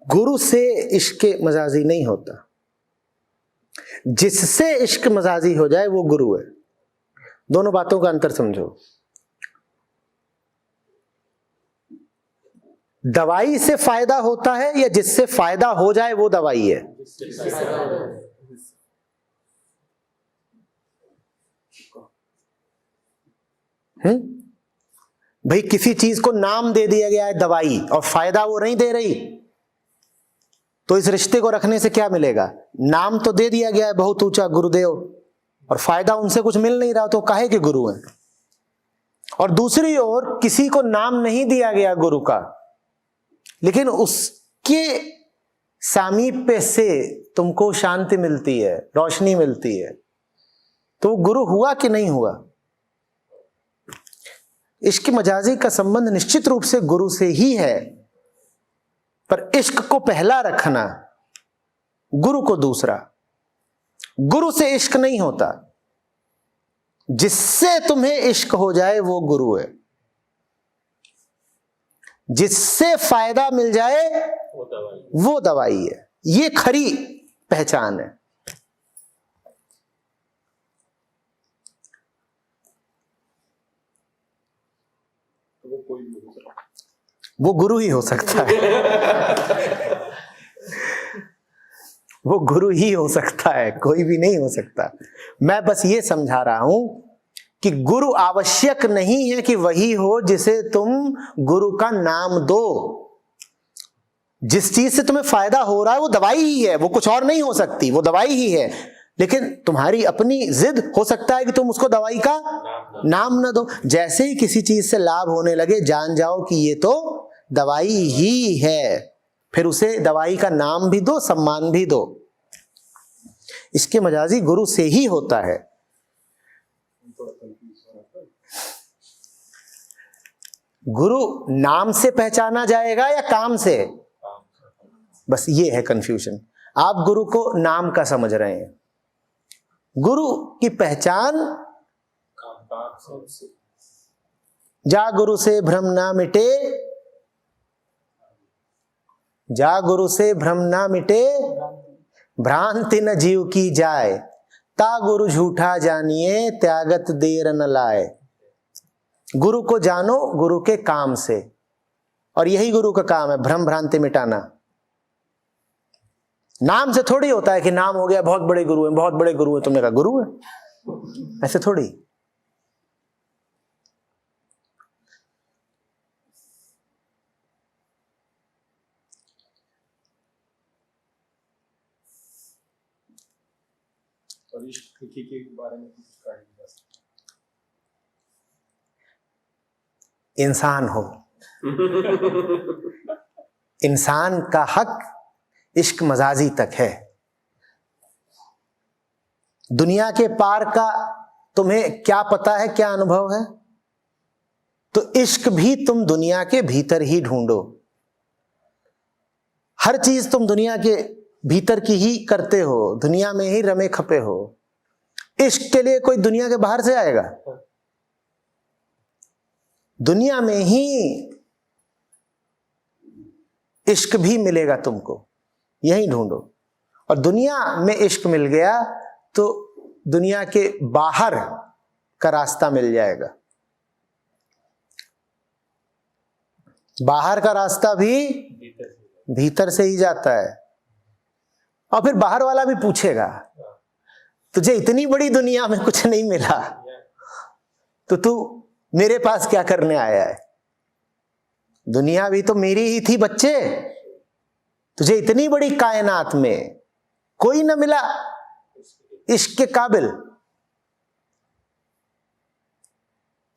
गुरु से इश्क मजाजी नहीं होता, जिससे इश्क मजाजी हो जाए वो गुरु है। दोनों बातों का अंतर समझो। दवाई से फायदा होता है या जिससे फायदा हो जाए वो दवाई है? भाई किसी चीज को नाम दे दिया गया है दवाई और फायदा वो नहीं दे रही, तो इस रिश्ते को रखने से क्या मिलेगा? नाम तो दे दिया गया है बहुत ऊंचा गुरुदेव, और फायदा उनसे कुछ मिल नहीं रहा, तो काहे के गुरु हैं? और दूसरी ओर किसी को नाम नहीं दिया गया गुरु का, लेकिन उसके सामीप्य से तुमको शांति मिलती है, रोशनी मिलती है, तो वो गुरु हुआ कि नहीं हुआ? इश्क मजाजी का संबंध निश्चित रूप से गुरु से ही है, पर इश्क को पहला रखना, गुरु को दूसरा। गुरु से इश्क नहीं होता, जिससे तुम्हें इश्क हो जाए वो गुरु है। जिससे फायदा मिल जाए वो दवाई है। ये खरी पहचान है। वो गुरु ही हो सकता है। वो गुरु ही हो सकता है, कोई भी नहीं हो सकता। मैं बस ये समझा रहा हूं कि गुरु आवश्यक नहीं है कि वही हो जिसे तुम गुरु का नाम दो। जिस चीज से तुम्हें फायदा हो रहा है वो दवाई ही है, वो कुछ और नहीं हो सकती, वो दवाई ही है। लेकिन तुम्हारी अपनी जिद हो सकता है कि तुम उसको दवाई का नाम ना दो। जैसे ही किसी चीज से लाभ होने लगे, जान जाओ कि ये तो दवाई ही है, फिर उसे दवाई का नाम भी दो, सम्मान भी दो। इसके मजाजी गुरु से ही होता है। गुरु नाम से पहचाना जाएगा या काम से? बस ये है कंफ्यूजन। आप गुरु को नाम का समझ रहे हैं। गुरु की पहचान जा गुरु से भ्रम ना मिटे, जा गुरु से भ्रम ना मिटे, भ्रांति न जीव की जाए, ता गुरु झूठा जानिए, त्यागत देर न लाए। गुरु को जानो गुरु के काम से, और यही गुरु का काम है, भ्रम भ्रांति मिटाना। नाम से थोड़ी होता है कि नाम हो गया बहुत बड़े गुरु हैं, बहुत बड़े गुरु हैं, तुमने कहा गुरु है, ऐसे थोड़ी। और इश्क के बारे में कुछ कहा जा सकता है? इंसान हो, इंसान का हक इश्क मजाजी तक है। दुनिया के पार का तुम्हें क्या पता है, क्या अनुभव है? तो इश्क भी तुम दुनिया के भीतर ही ढूंढो। हर चीज तुम दुनिया के भीतर की ही करते हो, दुनिया में ही रमे खपे हो। इश्क के लिए कोई दुनिया के बाहर से आएगा? दुनिया में ही इश्क भी मिलेगा तुमको, यही ढूंढो। और दुनिया में इश्क मिल गया तो दुनिया के बाहर का रास्ता मिल जाएगा। बाहर का रास्ता भी भीतर से ही जाता है। और फिर बाहर वाला भी पूछेगा, तुझे इतनी बड़ी दुनिया में कुछ नहीं मिला तो तू मेरे पास क्या करने आया है? दुनिया भी तो मेरी ही थी बच्चे, तुझे इतनी बड़ी कायनात में कोई न मिला इश्क के काबिल।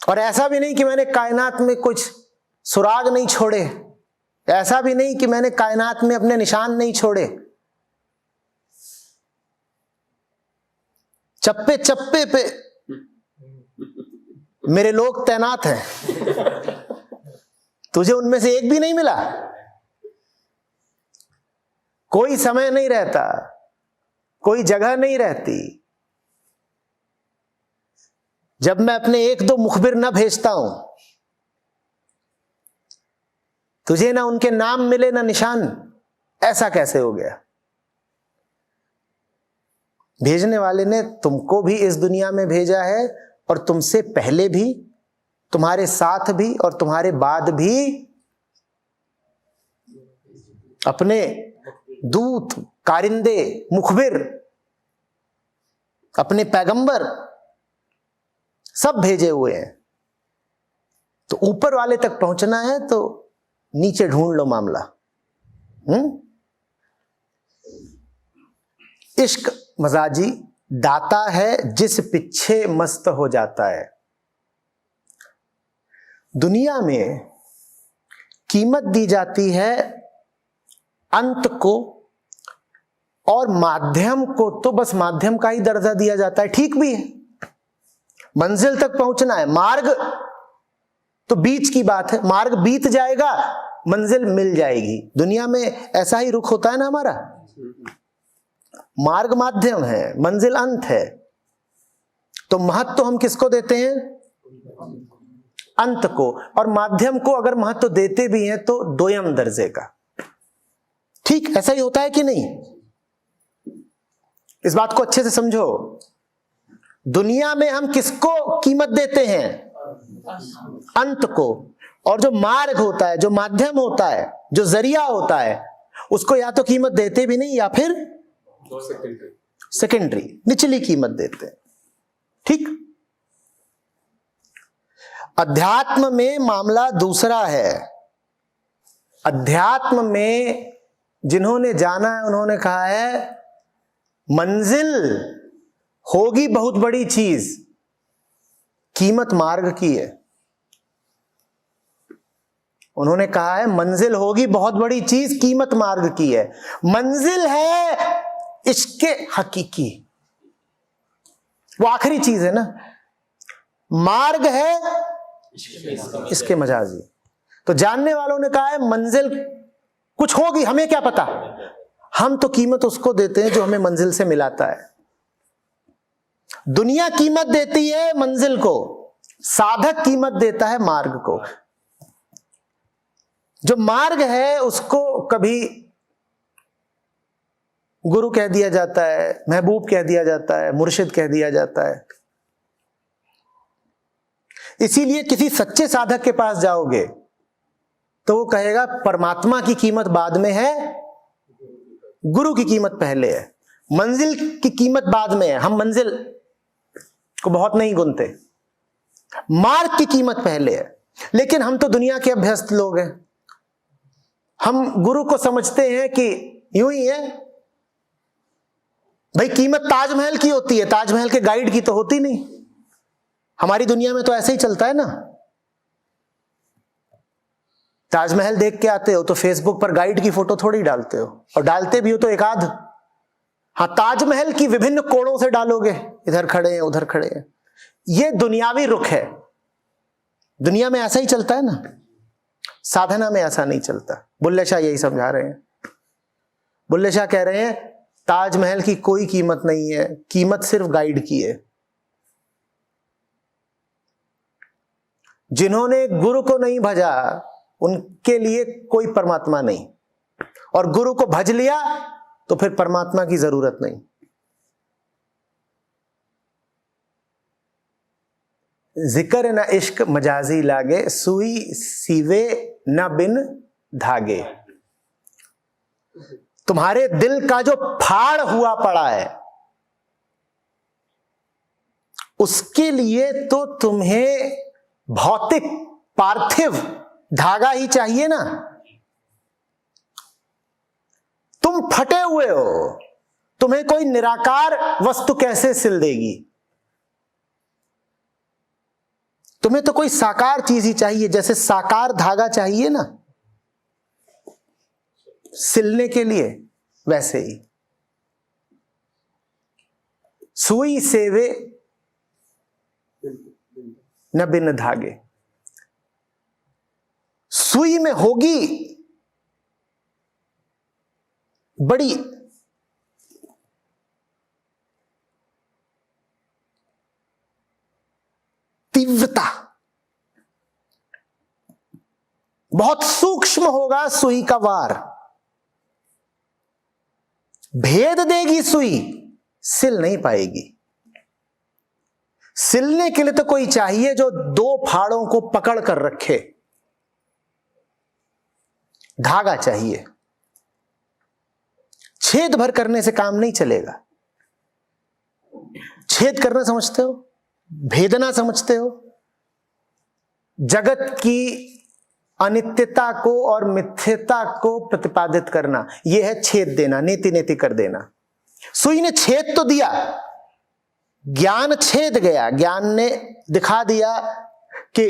और ऐसा भी नहीं कि मैंने कायनात में कुछ सुराग नहीं छोड़े, ऐसा भी नहीं कि मैंने कायनात में अपने निशान नहीं छोड़े। चप्पे चप्पे पे मेरे लोग तैनात हैं, तुझे उनमें से एक भी नहीं मिला। कोई समय नहीं रहता, कोई जगह नहीं रहती। जब मैं अपने एक दो मुखबिर न भेजता हूं, तुझे ना उनके नाम मिले ना निशान, ऐसा कैसे हो गया? भेजने वाले ने तुमको भी इस दुनिया में भेजा है, और तुमसे पहले भी, तुम्हारे साथ भी और तुम्हारे बाद भी अपने दूत, कारिंदे, मुखबिर, अपने पैगंबर सब भेजे हुए हैं। तो ऊपर वाले तक पहुंचना है तो नीचे ढूंढ लो मामला। इश्क मजाजी दाता है जिस पीछे मस्त हो जाता है। दुनिया में कीमत दी जाती है अंत को, और माध्यम को तो बस माध्यम का ही दर्जा दिया जाता है। ठीक भी है, मंजिल तक पहुंचना है, मार्ग तो बीच की बात है, मार्ग बीत जाएगा, मंजिल मिल जाएगी। दुनिया में ऐसा ही रुख होता है ना हमारा। मार्ग माध्यम है, मंजिल अंत है। तो महत्व तो हम किसको देते हैं? अंत को। और माध्यम को अगर महत्व देते भी हैं तो दोयम दर्जे का। ठीक ऐसा ही होता है कि नहीं? इस बात को अच्छे से समझो। दुनिया में हम किसको कीमत देते हैं? अंत को। और जो मार्ग होता है, जो माध्यम होता है, जो जरिया होता है, उसको या तो कीमत देते भी नहीं या फिर सेकेंडरी, निचली कीमत देते हैं। ठीक। अध्यात्म में मामला दूसरा है। अध्यात्म में जिन्होंने जाना है उन्होंने कहा है मंजिल होगी बहुत बड़ी चीज, कीमत मार्ग की है। उन्होंने कहा है मंजिल होगी बहुत बड़ी चीज, कीमत मार्ग की है। मंजिल है इश्के हकीकी, वो आखिरी चीज है ना। मार्ग है इसके मजाजी। तो जानने वालों ने कहा है मंजिल कुछ होगी, हमें क्या पता। हम तो कीमत उसको देते हैं जो हमें मंजिल से मिलाता है। दुनिया कीमत देती है मंजिल को, साधक कीमत देता है मार्ग को। जो मार्ग है उसको कभी गुरु कह दिया जाता है, महबूब कह दिया जाता है, मुर्शिद कह दिया जाता है। इसीलिए किसी सच्चे साधक के पास जाओगे तो वो कहेगा परमात्मा की कीमत बाद में है, गुरु की कीमत पहले है, मंजिल की कीमत बाद में है। हम मंजिल को बहुत नहीं गुनते, मार्ग की कीमत पहले है। लेकिन हम तो दुनिया के अभ्यस्त लोग हैं। हम गुरु को समझते हैं कि यूं ही है भाई, कीमत ताजमहल की होती है, ताजमहल के गाइड की तो होती नहीं। हमारी दुनिया में तो ऐसे ही चलता है ना। ताजमहल देख के आते हो तो फेसबुक पर गाइड की फोटो थोड़ी डालते हो, और डालते भी हो तो एक आध। हाँ, ताजमहल की विभिन्न कोणों से डालोगे, इधर खड़े हैं उधर खड़े हैं। ये दुनियावी रुख है। दुनिया में ऐसा ही चलता है ना, साधना में ऐसा नहीं चलता। बुल्ले शाह यही समझा रहे हैं। बुल्ले शाह कह रहे हैं ताजमहल की कोई कीमत नहीं है, कीमत सिर्फ गाइड की है। जिन्होंने गुरु को नहीं भजा उनके लिए कोई परमात्मा नहीं, और गुरु को भज लिया तो फिर परमात्मा की जरूरत नहीं। जिक्र न इश्क मजाजी लागे, सुई सीवे न बिन धागे। तुम्हारे दिल का जो फाड़ हुआ पड़ा है उसके लिए तो तुम्हें भौतिक पार्थिव धागा ही चाहिए ना। तुम फटे हुए हो, तुम्हें कोई निराकार वस्तु कैसे सिल देगी। तुम्हें तो कोई साकार चीज ही चाहिए, जैसे साकार धागा चाहिए ना सिलने के लिए, वैसे ही। सुई सेवे न बिन धागे। सुई में होगी बड़ी तीव्रता, बहुत सूक्ष्म होगा सुई का वार, भेद देगी सुई, सिल नहीं पाएगी। सिलने के लिए तो कोई चाहिए जो दो फाड़ों को पकड़ कर रखे, धागा चाहिए। छेद भर करने से काम नहीं चलेगा। छेद करना समझते हो, भेदना समझते हो, जगत की अनित्यता को और मिथ्यता को प्रतिपादित करना, यह है छेद देना, नेति नेति कर देना। सुई ने छेद तो दिया, ज्ञान छेद गया, ज्ञान ने दिखा दिया कि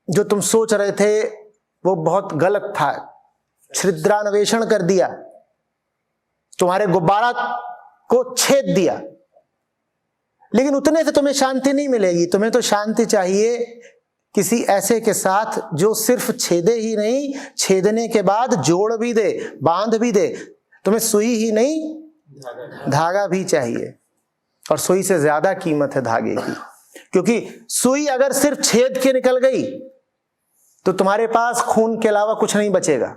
जो तुम सोच रहे थे वो बहुत गलत था, छिद्रान्वेषण कर दिया, तुम्हारे गुब्बारा को छेद दिया। लेकिन उतने से तुम्हें शांति नहीं मिलेगी, तुम्हें तो शांति चाहिए किसी ऐसे के साथ जो सिर्फ छेदे ही नहीं, छेदने के बाद जोड़ भी दे, बांध भी दे। तुम्हें सुई ही नहीं, धागा भी चाहिए। और सुई से ज्यादा कीमत है धागे की, क्योंकि सुई अगर सिर्फ छेद के निकल गई तो तुम्हारे पास खून के अलावा कुछ नहीं बचेगा।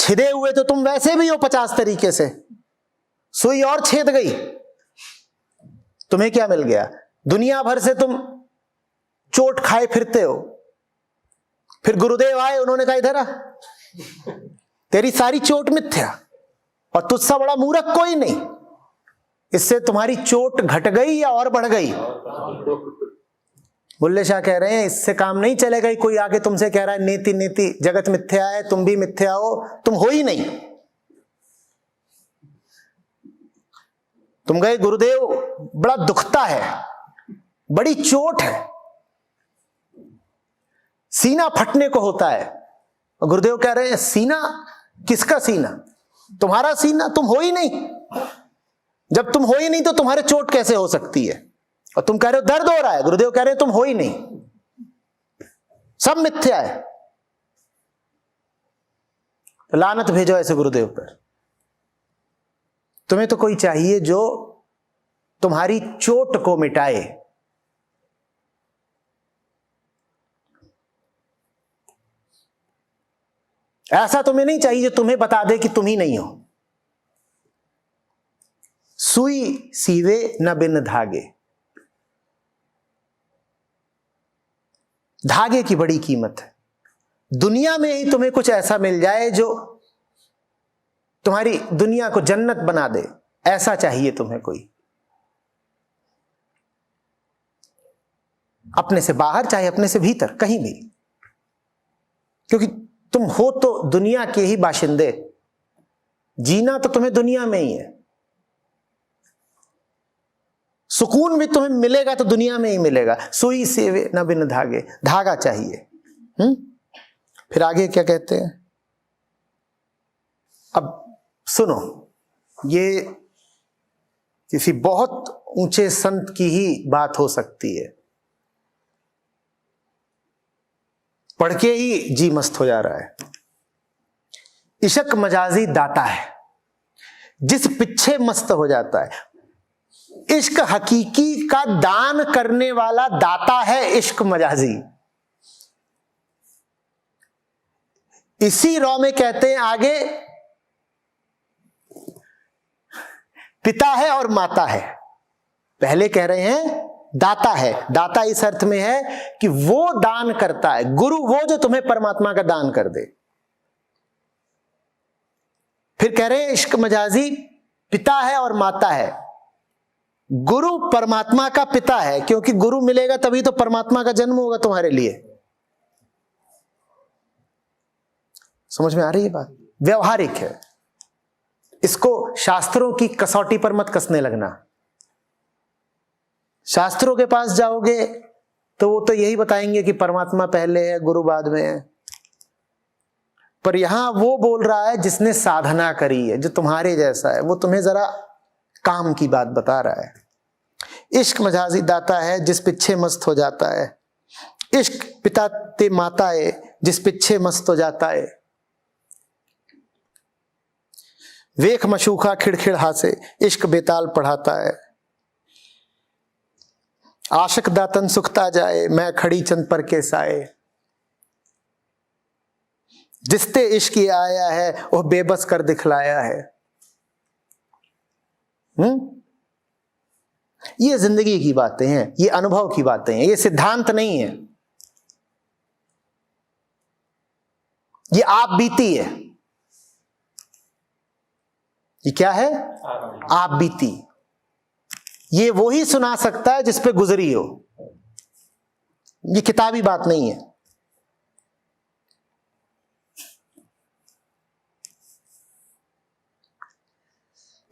छिदे हुए तो तुम वैसे भी हो 50 तरीके से, सुई और छेद गई, तुम्हें क्या मिल गया? दुनिया भर से तुम चोट खाए फिरते हो। फिर गुरुदेव आए, उन्होंने कहा इधर आ, तेरी सारी चोट मिथ्या और तुझसा बड़ा मूर्ख कोई नहीं। इससे तुम्हारी चोट घट गई या और बढ़ गई? बुल्ले शाह कह रहे हैं इससे काम नहीं चलेगा। कोई आके तुमसे कह रहा है नीति नीति जगत मिथ्या है, तुम भी मिथ्या हो, तुम हो ही नहीं। तुम गए गुरुदेव, बड़ा दुखता है, बड़ी चोट है, सीना फटने को होता है। और गुरुदेव कह रहे हैं सीना? किसका सीना? तुम्हारा सीना, तुम हो ही नहीं। जब तुम हो ही नहीं तो तुम्हारे चोट कैसे हो सकती है? और तुम कह रहे हो दर्द हो रहा है, गुरुदेव कह रहे हैं तुम हो ही नहीं, सब मिथ्या है। तो लानत भेजो ऐसे गुरुदेव पर। तुम्हें तो कोई चाहिए जो तुम्हारी चोट को मिटाए। ऐसा तुम्हें नहीं चाहिए जो तुम्हें बता दे कि तुम ही नहीं हो। सुई सीवे न बिन धागे। धागे की बड़ी कीमत है। दुनिया में ही तुम्हें कुछ ऐसा मिल जाए जो तुम्हारी दुनिया को जन्नत बना दे, ऐसा चाहिए तुम्हें कोई। अपने से बाहर चाहे अपने से भीतर, कहीं भी, क्योंकि तुम हो तो दुनिया के ही बाशिंदे। जीना तो तुम्हें दुनिया में ही है, सुकून भी तुम्हें मिलेगा तो दुनिया में ही मिलेगा। सुई से न बिन धागे, धागा चाहिए। फिर आगे क्या कहते हैं? अब सुनो, ये किसी बहुत ऊंचे संत की ही बात हो सकती है, पढ़ के ही जी मस्त हो जा रहा है। इश्क मजाजी दाता है, जिस पीछे मस्त हो जाता है। इश्क हकीकी का दान करने वाला दाता है इश्क मजाजी। इसी रॉ में कहते हैं आगे, पिता है और माता है। पहले कह रहे हैं दाता है। दाता इस अर्थ में है कि वो दान करता है, गुरु वो जो तुम्हें परमात्मा का दान कर दे। फिर कह रहे हैं इश्क मजाजी पिता है और माता है। गुरु परमात्मा का पिता है, क्योंकि गुरु मिलेगा तभी तो परमात्मा का जन्म होगा तुम्हारे लिए। समझ में आ रही है बात? व्यवहारिक है, इसको शास्त्रों की कसौटी पर मत कसने लगना। शास्त्रों के पास जाओगे तो वो तो यही बताएंगे कि परमात्मा पहले है, गुरु बाद में है। पर यहां वो बोल रहा है जिसने साधना करी है, जो तुम्हारे जैसा है, वो तुम्हें जरा काम की बात बता रहा है। इश्क मजाजी दाता है, जिस पीछे मस्त हो जाता है। इश्क पिता ते माता है, जिस पीछे मस्त हो जाता है। वेख मशूखा खिड़खिड़ हासे, इश्क बेताल पढ़ाता है। आशिक दातन सुखता जाए, मैं खड़ी चंद पर के साए। जिसते इश्क ये आया है, वह बेबस कर दिखलाया है। ये जिंदगी की बातें हैं, ये अनुभव की बातें हैं, ये सिद्धांत नहीं है, ये आप बीती है। ये क्या है? आप बीती। ये वो ही सुना सकता है जिस पे गुजरी हो, ये किताबी बात नहीं है।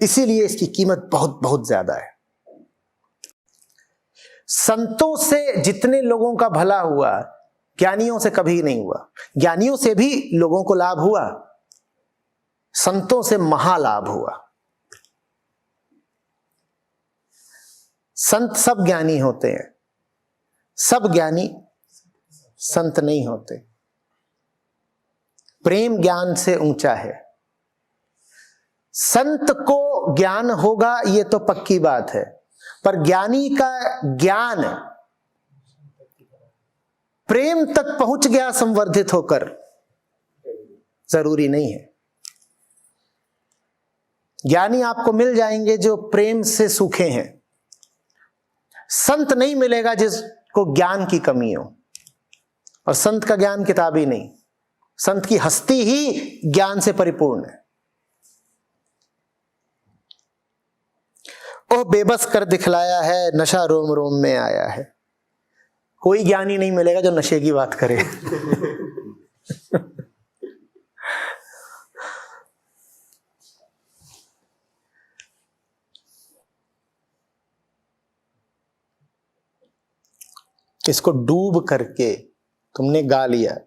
इसीलिए इसकी कीमत बहुत बहुत ज्यादा है। संतों से जितने लोगों का भला हुआ, ज्ञानियों से कभी नहीं हुआ। ज्ञानियों से भी लोगों को लाभ हुआ, संतों से महालाभ हुआ। संत सब ज्ञानी होते हैं, सब ज्ञानी संत नहीं होते। प्रेम ज्ञान से ऊंचा है। संत को ज्ञान होगा ये तो पक्की बात है, पर ज्ञानी का ज्ञान प्रेम तक पहुंच गया संवर्धित होकर, जरूरी नहीं है। ज्ञानी आपको मिल जाएंगे जो प्रेम से सूखे हैं, संत नहीं मिलेगा जिसको ज्ञान की कमी हो। और संत का ज्ञान किताबी नहीं, संत की हस्ती ही ज्ञान से परिपूर्ण है। ओह बेबस कर दिखलाया है, नशा रोम रोम में आया है। कोई ज्ञानी नहीं मिलेगा जो नशे की बात करे। इसको डूब करके तुमने गा लिया,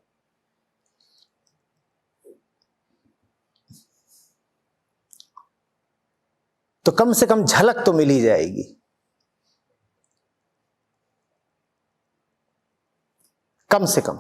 तो कम से कम झलक तो मिल ही जाएगी। कम से कम